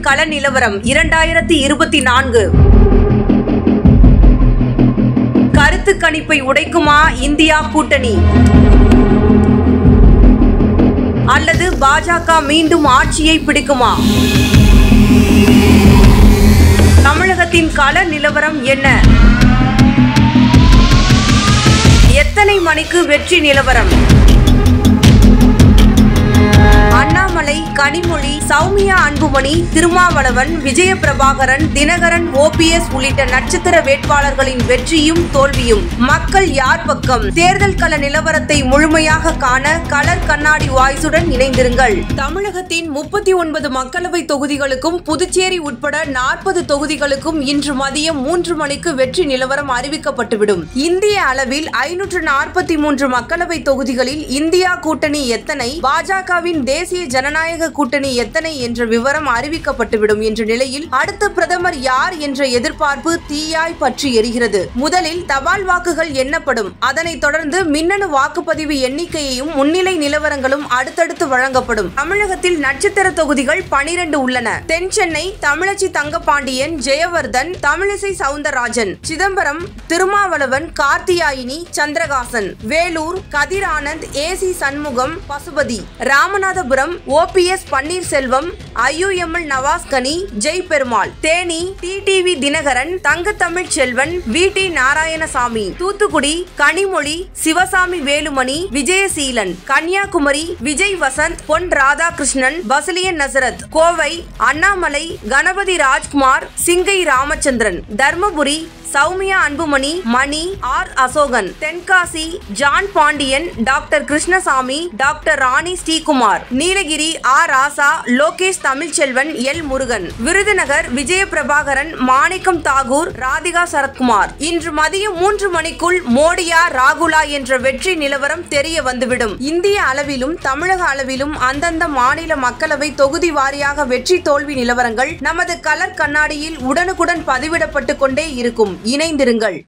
கள நிலவரம் 2024. கருத்து கணிப்பை உடைக்குமா இந்தியா கூட்டணி? அல்லது பாஜக மீண்டும் ஆட்சியை பிடிக்குமா? தமிழகத்தின் கள நிலவரம் என்ன? எத்தனை மணிக்கு வெற்றி நிலவரம்? அண்ணாமலை, கனிமொழி, சௌமியா அன்புமணி, திருமாவளவன், விஜயபிரபாகரன், தினகரன், OPS உள்ளிட்ட நட்சத்திர வேட்பாளர்களின் வெற்றியும் தோல்வியும் மக்கள் யார் பக்கம்? தேர்தல் கள நிலவரத்தை முழுமையாக காண கலர் கண்ணாடி வாய்ஸுடன் இணைந்திருங்கள். தமிழகத்தின் 39 மக்களவை தொகுதிகளுக்கும் புதுச்சேரி உட்பட 40 தொகுதிகளுக்கும் இன்று மதியம் 3 மணிக்கு வெற்றி நிலவரம் அறிவிக்கப்பட்டுவிடும். இந்திய அளவில் 543 மக்களவை தொகுதிகளில் இந்தியா கூட்டணி எத்தனை, பாஜகவின் தேசிய ஜனநாயக கூட்டணி எத்தனை என்ற விவரம் அறிவிக்கப்பட்டுவிடும் என்ற நிலையில் அடுத்த பிரதமர் யார் என்ற எதிர்பார்ப்பு தீயாய் பற்றி எரிகிறது. முதலில் தபால் வாக்குகள் எண்ணப்படும். அதனைத் தொடர்ந்து மின்னணு வாக்குப்பதிவு எண்ணிக்கையையும் முன்னிலை நிலவரங்களும் அடுத்தடுத்து வழங்கப்படும். தமிழகத்தில் நட்சத்திர தொகுதிகள் 12 உள்ளன. தென் Chennai Thamizhachi Thangapandian, Jayewardene, Tamilisai Soundararajan, Chidambaram Thirumavalavan, Karthiyayini, Chandrakasan, Vellore Kathir Anand, AC Shanmugam, Pasupathi, Ramanathapuram OPS Panneerselvam, IUML Navas Kani, Jai Perumal, Theni TTV Dinakaran, தங்கத்தமிழ் Selvan, VT Narayanasamy, Thoothukudi Kanimozhi, Sivasamy Velumani, Vijayaseelan, Kanyakumari Vijay Vasanth, Pon Radhakrishnan, Basilian Nazareth, Kovai Annamalai, Ganapathi Rajkumar, Singai Ramachandran, Dharmapuri Sowmiya Anbumani, Mani, R Asokan, Tenkasi John Pandian, doctor Krishnasamy, doctor Rani Srikumar, Nilgiris R Raja, Lokesh Thamizhselvan, L Murugan, Virudhunagar Vijayaprabhakaran, Manickam Tagore, Radhika Sarathkumar. இன்று மதியம் 3 மணிக்குள் மோடியா ராகுலா என்ற வெற்றி நிலவரம் தெரிய வந்துவிடும். இந்திய அளவிலும் தமிழக அளவிலும் அந்தந்த மாநில மக்களவை தொகுதி வாரியாக வெற்றி தோல்வி நிலவரங்கள் நமது கலர் கண்ணாடியில் உடனுக்குடன் பதிவிடப்பட்டு கொண்டே இருக்கும். இணைந்திருங்கள்.